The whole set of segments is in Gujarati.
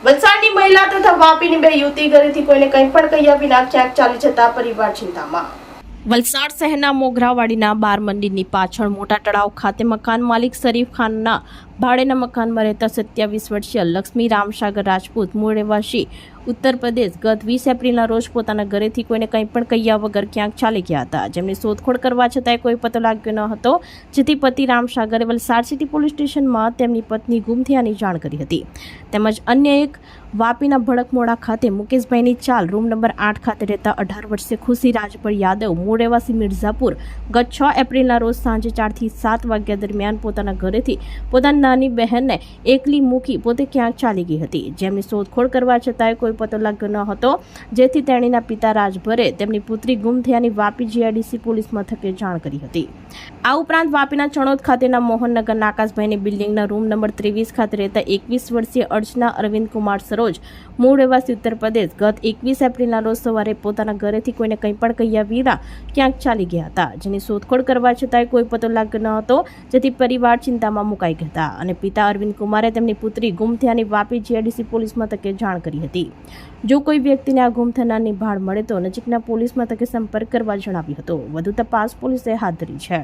વલસાડની મહિલા તથા વાપીની બે યુવતી ઘરેથી કોઈને કંઈ પણ કહ્યા વિના ક્યાંક ચાલી જતા પરિવાર ચિંતામાં। વલસાડ શહેરના મોગરાવાડીના બાર મંદિરની પાછળ મોટા તળાવ ખાતે મકાન માલિક શરીફ ખાનના ભાડેના મકાનમાં રહેતા 27 વર્ષીય લક્ષ્મી રામસાગર રાજપૂત મૂળ રહેવાસી ઉત્તર પ્રદેશ ગત 20 એપ્રિલના રોજ પોતાના ઘરેથી કોઈને કંઈ પણ કહ્યા વગર ક્યાંક ચાલી ગયા હતા, જેમની શોધખોળ કરવા છતાંય કોઈ પતો લાગ્યો ન હતો, જેથી પતિ રામસાગરે વલસાડ સિટી પોલીસ સ્ટેશનમાં તેમની પત્ની ગુમ થયાની જાણ કરી હતી। તેમજ અન્ય એક વાપીના ભડકમોડા ખાતે મુકેશભાઈની ચાલ રૂમ નંબર 8 ખાતે રહેતા 18 વર્ષીય ખુશી રાજપર યાદવ મૂળ રહેવાસી મિર્ઝાપુર ગત 6 એપ્રિલના રોજ સાંજે 4 થી 7 વાગ્યા દરમિયાન પોતાના ઘરેથી પોતાની નાની બહેનને એકલી મૂકી પોતે ક્યાંક ચાલી ગઈ હતી, જેમની શોધખોળ કરવા છતાંય કોઈ પતો લાગ્યો ન હતો, જેથી તેણીના પિતા રાજભરે તેમની પુત્રી ગુમ થયાની વાપી જીઆઈડીસી પોલીસ મથકે જાણ કરી હતી। આ ઉપરાંત વાપીના ચણોદ ખાતેના મોહનનગરના આકાશભાઈની બિલ્ડિંગના રૂમ નંબર 23 ખાતે રહેતા 21 વર્ષીય અર્ચના અરવિંદ કુમાર સરોજ મૂળ રહેવાસી ઉત્તર પ્રદેશ ગત 21 એપ્રિલના રોજ સવારે પોતાના ઘરેથી કોઈને કંઈ પણ કહ્યા વિના ક્યાંક ચાલી ગયા હતા, જેની શોધખોળ કરવા છતાંય કોઈ પતો લાગ્યો ન હતો, જેથી પરિવાર ચિંતામાં મુકાઈ ગયા હતા અને પિતા અરવિંદ કુમારે તેમની પુત્રી ગુમ થયાની વાપી જીઆઈડીસી પોલીસ મથકે જાણ કરી હતી। જો કોઈ વ્યક્તિને આ ગુમ થનારની ભાળ મળે તો નજીકના પોલીસ મથકે સંપર્ક કરવા જણાવ્યું હતું। વધુ તપાસ પોલીસે હાથ ધરી છે।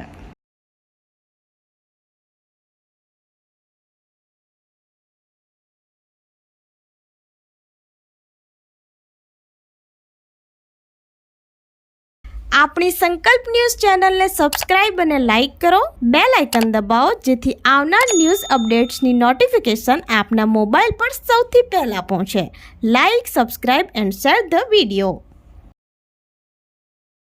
આપણી સંકલ્પ ન્યૂઝ ચેનલને સબસ્ક્રાઇબ અને લાઇક કરો, બેલ આઇકન દબાવો, જેથી આવનાર ન્યૂઝ અપડેટ્સની નોટિફિકેશન આપના મોબાઈલ પર સૌથી પહેલા પહોંચે। Like, subscribe and share the video.